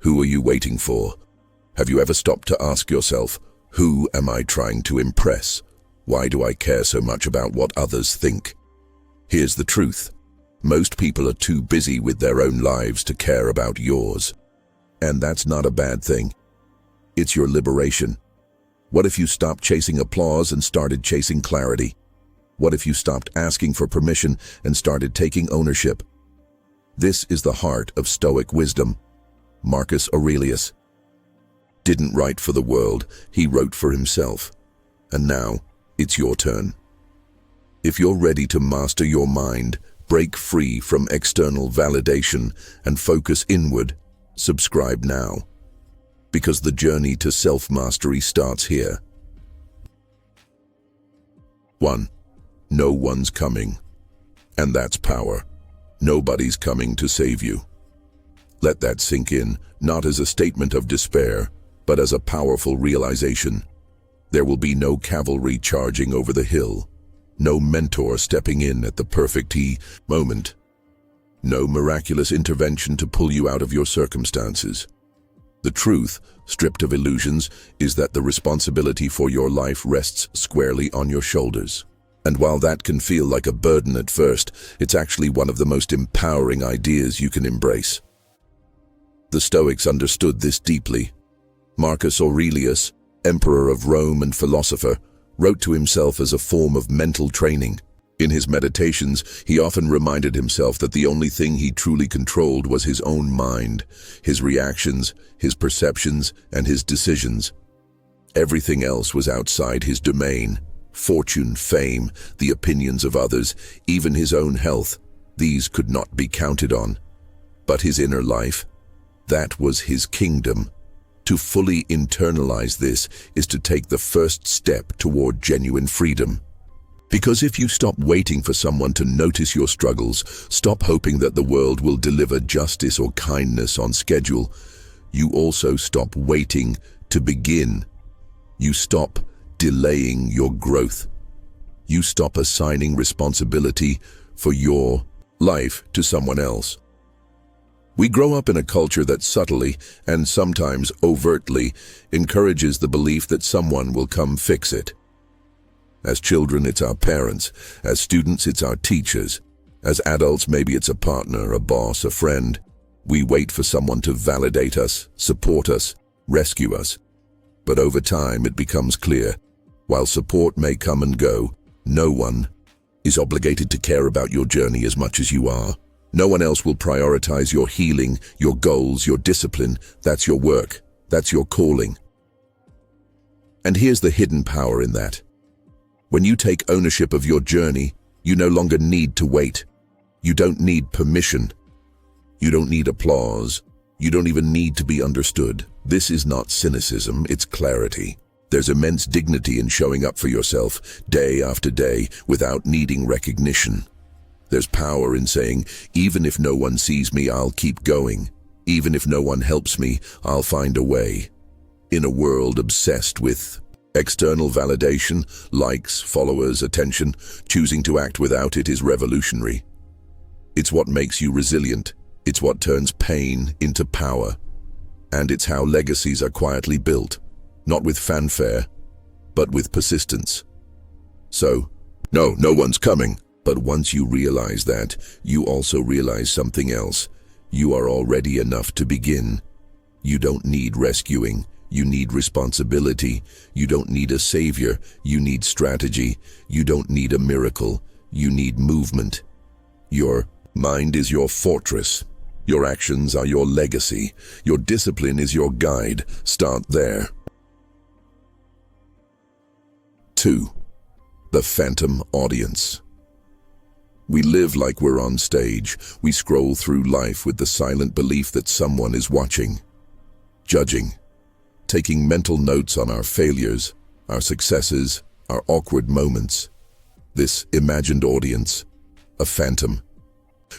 Who are you waiting for? Have you ever stopped to ask yourself, who am I trying to impress? Why do I care so much about what others think? Here's the truth. Most people are too busy with their own lives to care about yours. And that's not a bad thing. It's your liberation. What if you stopped chasing applause and started chasing clarity? What if you stopped asking for permission and started taking ownership? This is the heart of Stoic wisdom. Marcus Aurelius didn't write for the world, he wrote for himself. And now, it's your turn. If you're ready to master your mind, break free from external validation, and focus inward, subscribe now. Because the journey to self-mastery starts here. 1. No one's coming. And that's power. Nobody's coming to save you. Let that sink in, not as a statement of despair, but as a powerful realization. There will be no cavalry charging over the hill, no mentor stepping in at the perfect moment, no miraculous intervention to pull you out of your circumstances. The truth, stripped of illusions, is that the responsibility for your life rests squarely on your shoulders. And while that can feel like a burden at first, it's actually one of the most empowering ideas you can embrace. The Stoics understood this deeply. Marcus Aurelius, emperor of Rome and philosopher, wrote to himself as a form of mental training. In his meditations, he often reminded himself that the only thing he truly controlled was his own mind, his reactions, his perceptions, and his decisions. Everything else was outside his domain. Fortune, fame, the opinions of others, even his own health, these could not be counted on. But his inner life, that was his kingdom. To fully internalize this is to take the first step toward genuine freedom. Because if you stop waiting for someone to notice your struggles, stop hoping that the world will deliver justice or kindness on schedule, you also stop waiting to begin. You stop delaying your growth. You stop assigning responsibility for your life to someone else. We grow up in a culture that subtly, and sometimes overtly, encourages the belief that someone will come fix it. As children, it's our parents. As students, it's our teachers. As adults, maybe it's a partner, a boss, a friend. We wait for someone to validate us, support us, rescue us. But over time, it becomes clear, while support may come and go, no one is obligated to care about your journey as much as you are. No one else will prioritize your healing, your goals, your discipline. That's your work. That's your calling. And here's the hidden power in that. When you take ownership of your journey, you no longer need to wait. You don't need permission. You don't need applause. You don't even need to be understood. This is not cynicism, it's clarity. There's immense dignity in showing up for yourself day after day without needing recognition. There's power in saying, even if no one sees me, I'll keep going. Even if no one helps me, I'll find a way. In a world obsessed with external validation, likes, followers, attention, choosing to act without it is revolutionary. It's what makes you resilient. It's what turns pain into power. And it's how legacies are quietly built, not with fanfare, but with persistence. So, no one's coming. But once you realize that, you also realize something else. You are already enough to begin. You don't need rescuing. You need responsibility. You don't need a savior. You need strategy. You don't need a miracle. You need movement. Your mind is your fortress. Your actions are your legacy. Your discipline is your guide. Start there. 2. The phantom audience. We live like we're on stage. We scroll through life with the silent belief that someone is watching, judging, taking mental notes on our failures, our successes, our awkward moments. This imagined audience, a phantom,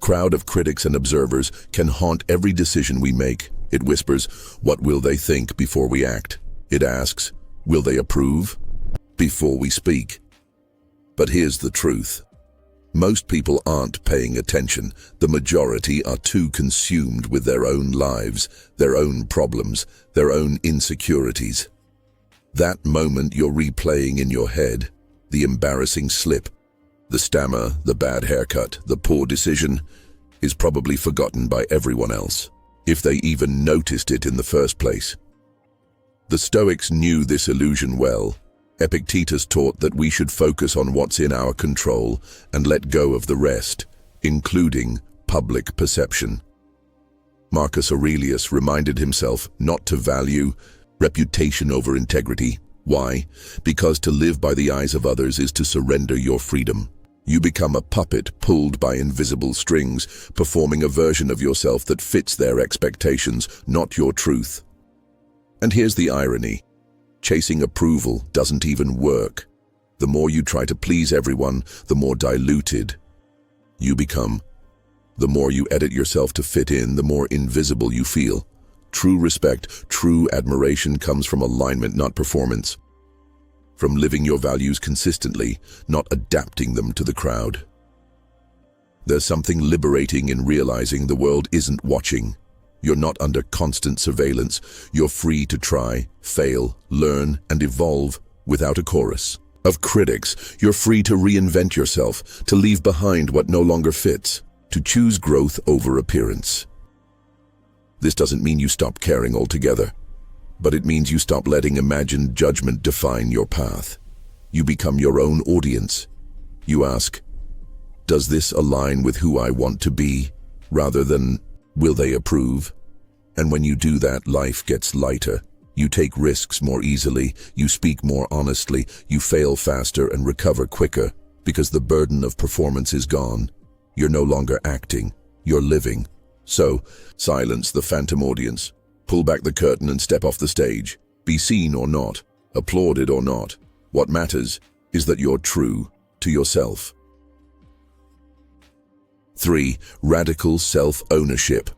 crowd of critics and observers, can haunt every decision we make. It whispers, what will they think before we act? It asks, will they approve? Before we speak. But here's the truth. Most people aren't paying attention. The majority are too consumed with their own lives, their own problems, their own insecurities. That moment you're replaying in your head, the embarrassing slip, the stammer, the bad haircut, the poor decision, is probably forgotten by everyone else, if they even noticed it in the first place. The Stoics knew this illusion well. Epictetus taught that we should focus on what's in our control and let go of the rest, including public perception. Marcus Aurelius reminded himself not to value reputation over integrity. Why? Because to live by the eyes of others is to surrender your freedom. You become a puppet pulled by invisible strings, performing a version of yourself that fits their expectations, not your truth. And here's the irony. Chasing approval doesn't even work. The more you try to please everyone, the more diluted you become. The more you edit yourself to fit in, the more invisible you feel. True respect, true admiration comes from alignment, not performance. From living your values consistently, not adapting them to the crowd. There's something liberating in realizing the world isn't watching. You're not under constant surveillance. You're free to try, fail, learn, and evolve without a chorus of critics. You're free to reinvent yourself, to leave behind what no longer fits, to choose growth over appearance. This doesn't mean you stop caring altogether, but it means you stop letting imagined judgment define your path. You become your own audience. You ask, does this align with who I want to be, rather than, will they approve? And when you do that, life gets lighter. You take risks more easily, you speak more honestly, you fail faster and recover quicker, because the burden of performance is gone. You're no longer acting, you're living. So, silence the phantom audience. Pull back the curtain and step off the stage. Be seen or not, applauded or not. What matters is that you're true to yourself. 3. Radical self-ownership.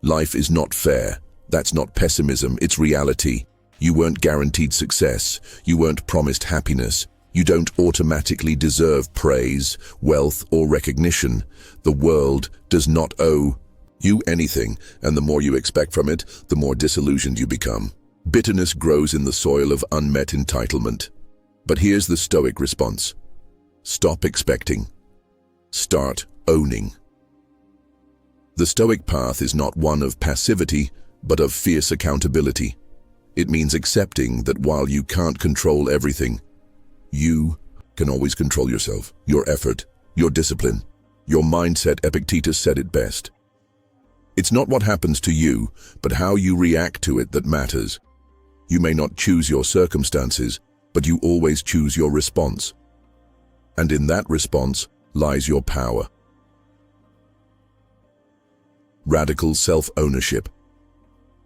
Life is not fair. That's not pessimism, it's reality. You weren't guaranteed success. You weren't promised happiness. You don't automatically deserve praise, wealth, or recognition. The world does not owe you anything, and the more you expect from it, the more disillusioned you become. Bitterness grows in the soil of unmet entitlement. But here's the Stoic response. Stop expecting. Start owning. The Stoic path is not one of passivity, but of fierce accountability. It means accepting that while you can't control everything, you can always control yourself, your effort, your discipline, your mindset. Epictetus said it best. It's not what happens to you, but how you react to it that matters. You may not choose your circumstances, but you always choose your response. And in that response lies your power. Radical self-ownership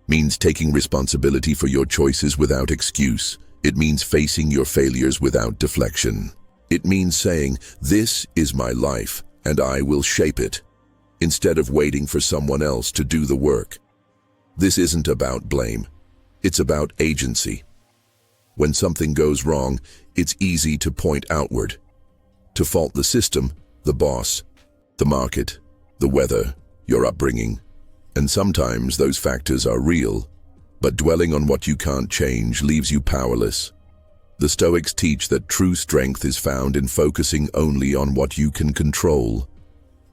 means taking responsibility for your choices without excuse. It means facing your failures without deflection. It means saying, this is my life, and I will shape it, instead of waiting for someone else to do the work. This isn't about blame. It's about agency. When something goes wrong, it's easy to point outward, to fault the system, the boss, the market, the weather, your upbringing. And sometimes those factors are real, but dwelling on what you can't change leaves you powerless. The Stoics teach that true strength is found in focusing only on what you can control.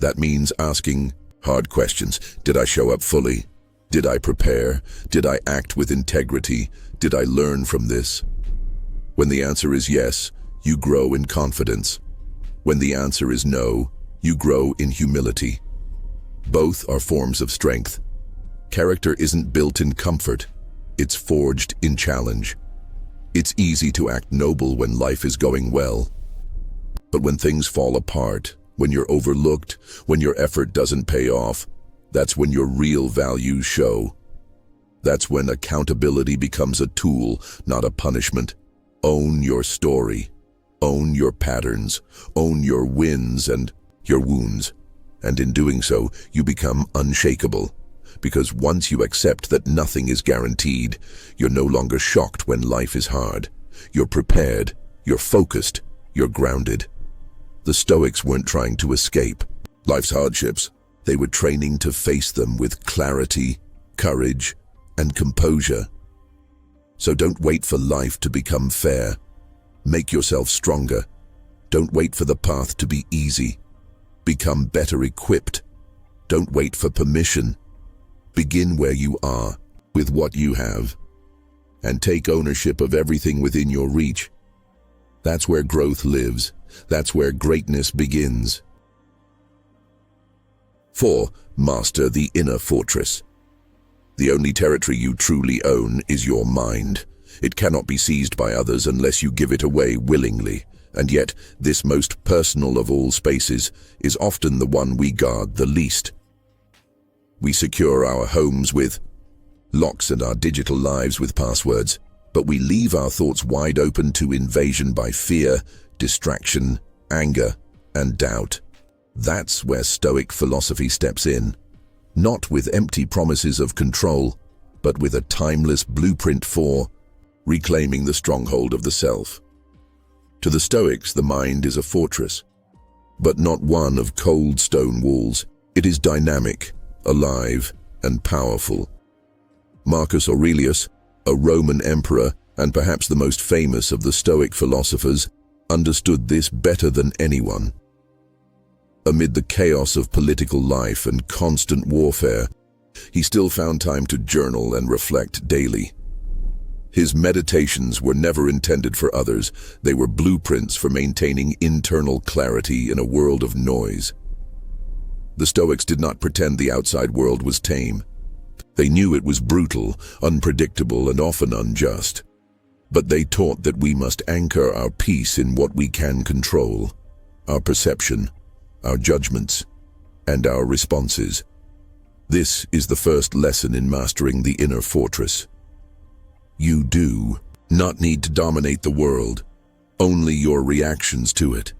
That means asking hard questions. Did I show up fully? Did I prepare? Did I act with integrity? Did I learn from this? When the answer is yes, you grow in confidence. When the answer is no, you grow in humility. Both are forms of strength. Character isn't built in comfort. It's forged in challenge. It's easy to act noble when life is going well. But when things fall apart, when you're overlooked, when your effort doesn't pay off, that's when your real values show. That's when accountability becomes a tool, not a punishment. Own your story. Own your patterns. Own your wins and your wounds. And in doing so, you become unshakable. Because once you accept that nothing is guaranteed, you're no longer shocked when life is hard. You're prepared, you're focused, you're grounded. The Stoics weren't trying to escape life's hardships. They were training to face them with clarity, courage, and composure. So don't wait for life to become fair. Make yourself stronger. Don't wait for the path to be easy. Become better equipped. Don't wait for permission. Begin where you are, with what you have, and take ownership of everything within your reach. That's where growth lives. That's where greatness begins. 4. Master the inner fortress. The only territory you truly own is your mind. It cannot be seized by others unless you give it away willingly. And yet, this most personal of all spaces is often the one we guard the least. We secure our homes with locks and our digital lives with passwords, but we leave our thoughts wide open to invasion by fear, distraction, anger, and doubt. That's where Stoic philosophy steps in, not with empty promises of control, but with a timeless blueprint for reclaiming the stronghold of the self. To the Stoics, the mind is a fortress, but not one of cold stone walls. It is dynamic, alive, and powerful. Marcus Aurelius, a Roman emperor and perhaps the most famous of the Stoic philosophers, understood this better than anyone. Amid the chaos of political life and constant warfare, he still found time to journal and reflect daily. His meditations were never intended for others. They were blueprints for maintaining internal clarity in a world of noise. The Stoics did not pretend the outside world was tame. They knew it was brutal, unpredictable, and often unjust. But they taught that we must anchor our peace in what we can control: our perception, our judgments, and our responses. This is the first lesson in mastering the inner fortress. You do not need to dominate the world, only your reactions to it.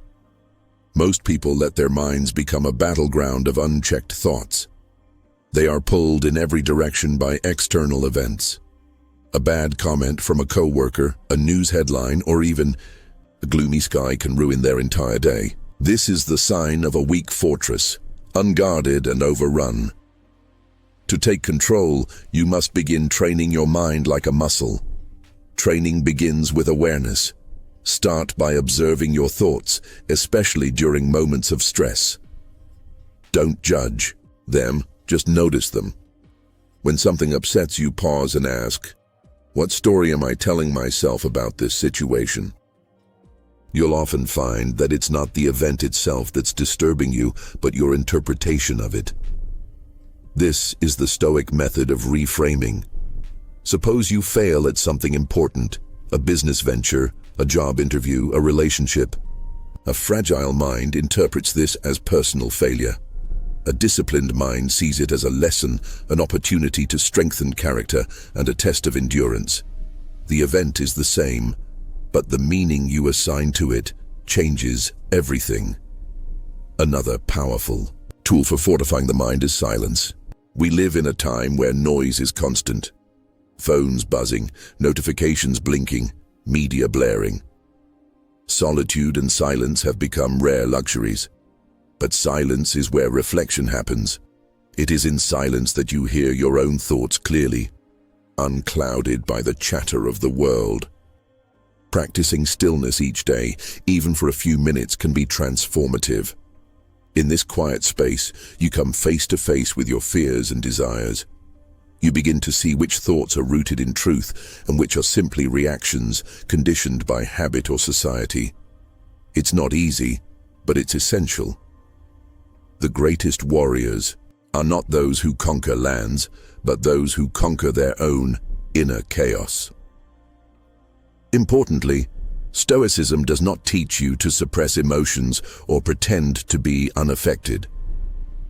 Most people let their minds become a battleground of unchecked thoughts. They are pulled in every direction by external events. A bad comment from a coworker, a news headline, or even a gloomy sky can ruin their entire day. This is the sign of a weak fortress, unguarded and overrun. To take control, you must begin training your mind like a muscle. Training begins with awareness. Start by observing your thoughts, especially during moments of stress. Don't judge them, just notice them. When something upsets you, pause and ask, what story am I telling myself about this situation? You'll often find that it's not the event itself that's disturbing you, but your interpretation of it. This is the Stoic method of reframing. Suppose you fail at something important, a business venture, a job interview, a relationship. A fragile mind interprets this as personal failure. A disciplined mind sees it as a lesson, an opportunity to strengthen character, and a test of endurance. The event is the same, but the meaning you assign to it changes everything. Another powerful tool for fortifying the mind is silence. We live in a time where noise is constant. Phones buzzing, notifications blinking, media blaring. Solitude and silence have become rare luxuries. But silence is where reflection happens. It is in silence that you hear your own thoughts clearly, unclouded by the chatter of the world. Practicing stillness each day, even for a few minutes, can be transformative. In this quiet space, you come face to face with your fears and desires. You begin to see which thoughts are rooted in truth and which are simply reactions conditioned by habit or society. It's not easy, but it's essential. The greatest warriors are not those who conquer lands, but those who conquer their own inner chaos. Importantly, Stoicism does not teach you to suppress emotions or pretend to be unaffected.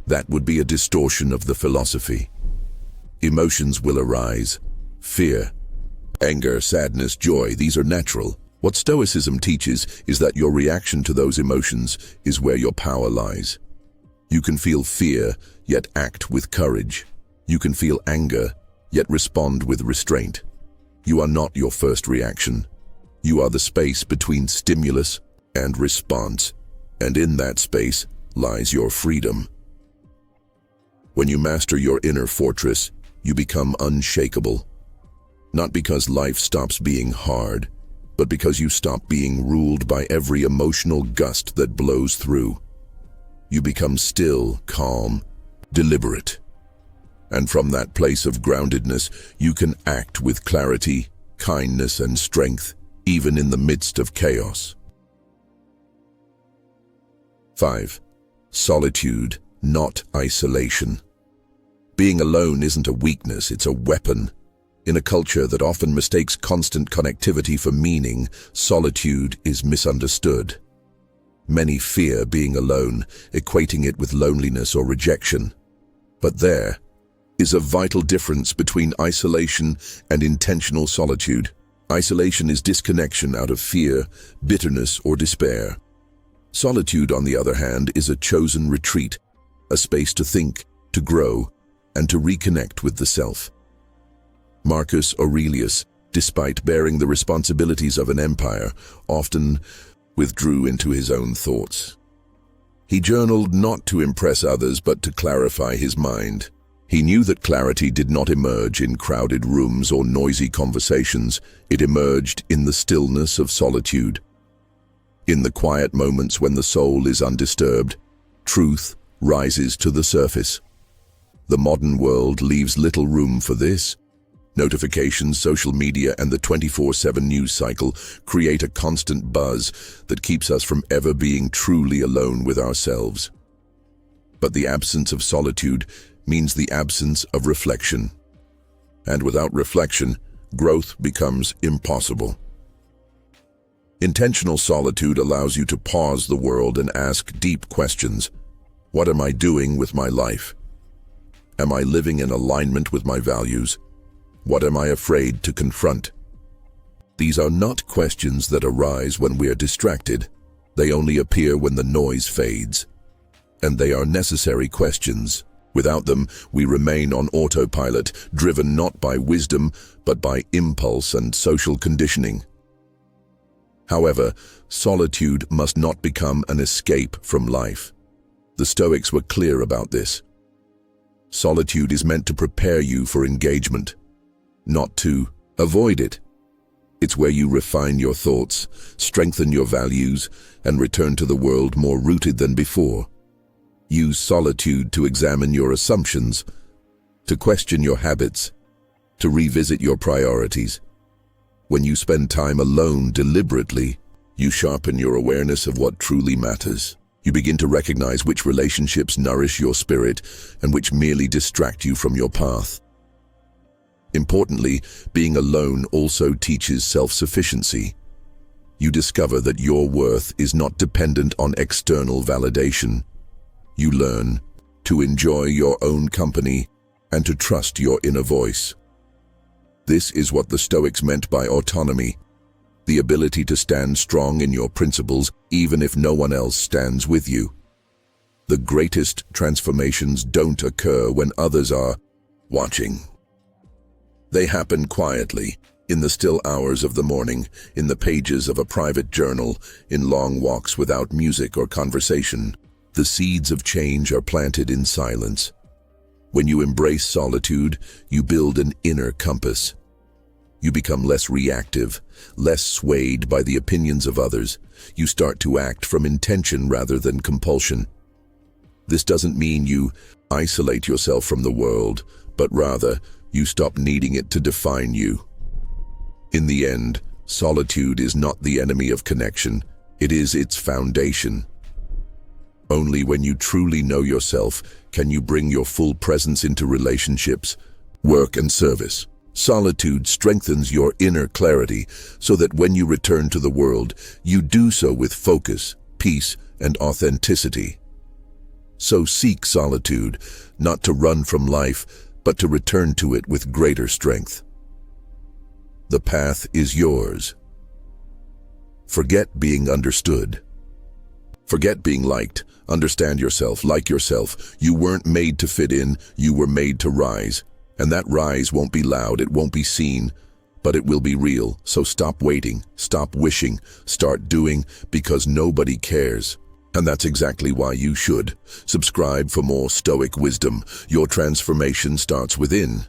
That would be a distortion of the philosophy. Emotions will arise. Fear, anger, sadness, joy, these are natural. What Stoicism teaches is that your reaction to those emotions is where your power lies. You can feel fear, yet act with courage. You can feel anger, yet respond with restraint. You are not your first reaction. You are the space between stimulus and response. And in that space lies your freedom. When you master your inner fortress, you become unshakable. Not because life stops being hard, but because you stop being ruled by every emotional gust that blows through. You become still, calm, deliberate. And from that place of groundedness, you can act with clarity, kindness, and strength, even in the midst of chaos. 5. Solitude, not isolation. Being alone isn't a weakness, it's a weapon. In a culture that often mistakes constant connectivity for meaning, solitude is misunderstood. Many fear being alone, equating it with loneliness or rejection. But there is a vital difference between isolation and intentional solitude. Isolation is disconnection out of fear, bitterness, or despair. Solitude, on the other hand, is a chosen retreat, a space to think, to grow, and to reconnect with the self. Marcus Aurelius, despite bearing the responsibilities of an empire, often withdrew into his own thoughts. He journaled not to impress others, but to clarify his mind. He knew that clarity did not emerge in crowded rooms or noisy conversations. It emerged in the stillness of solitude. In the quiet moments when the soul is undisturbed, truth rises to the surface. The modern world leaves little room for this. Notifications, social media, and the 24/7 news cycle create a constant buzz that keeps us from ever being truly alone with ourselves. But the absence of solitude means the absence of reflection. And without reflection, growth becomes impossible. Intentional solitude allows you to pause the world and ask deep questions. What am I doing with my life? Am I living in alignment with my values? What am I afraid to confront? These are not questions that arise when we are distracted. They only appear when the noise fades. And they are necessary questions. Without them, we remain on autopilot, driven not by wisdom, but by impulse and social conditioning. However, solitude must not become an escape from life. The Stoics were clear about this. Solitude is meant to prepare you for engagement, not to avoid it. It's where you refine your thoughts, strengthen your values, and return to the world more rooted than before. Use solitude to examine your assumptions, to question your habits, to revisit your priorities. When you spend time alone deliberately, you sharpen your awareness of what truly matters. You begin to recognize which relationships nourish your spirit and which merely distract you from your path. Importantly, being alone also teaches self-sufficiency. You discover that your worth is not dependent on external validation. You learn to enjoy your own company and to trust your inner voice. This is what the Stoics meant by autonomy, the ability to stand strong in your principles even if no one else stands with you. The greatest transformations don't occur when others are watching. They happen quietly, in the still hours of the morning, in the pages of a private journal, in long walks without music or conversation. The seeds of change are planted in silence. When you embrace solitude, you build an inner compass. You become less reactive, less swayed by the opinions of others. You start to act from intention rather than compulsion. This doesn't mean you isolate yourself from the world, but rather, you stop needing it to define you. In the end, solitude is not the enemy of connection, it is its foundation. Only when you truly know yourself can you bring your full presence into relationships, work, and service. Solitude strengthens your inner clarity so that when you return to the world, you do so with focus, peace, and authenticity. So seek solitude, not to run from life, but to return to it with greater strength. The path is yours. Forget being understood. Forget being liked. Understand yourself, like yourself. You weren't made to fit in, you were made to rise. And that rise won't be loud, it won't be seen, but it will be real. So stop waiting, stop wishing, start doing, because nobody cares. And that's exactly why you should. Subscribe for more Stoic wisdom. Your transformation starts within.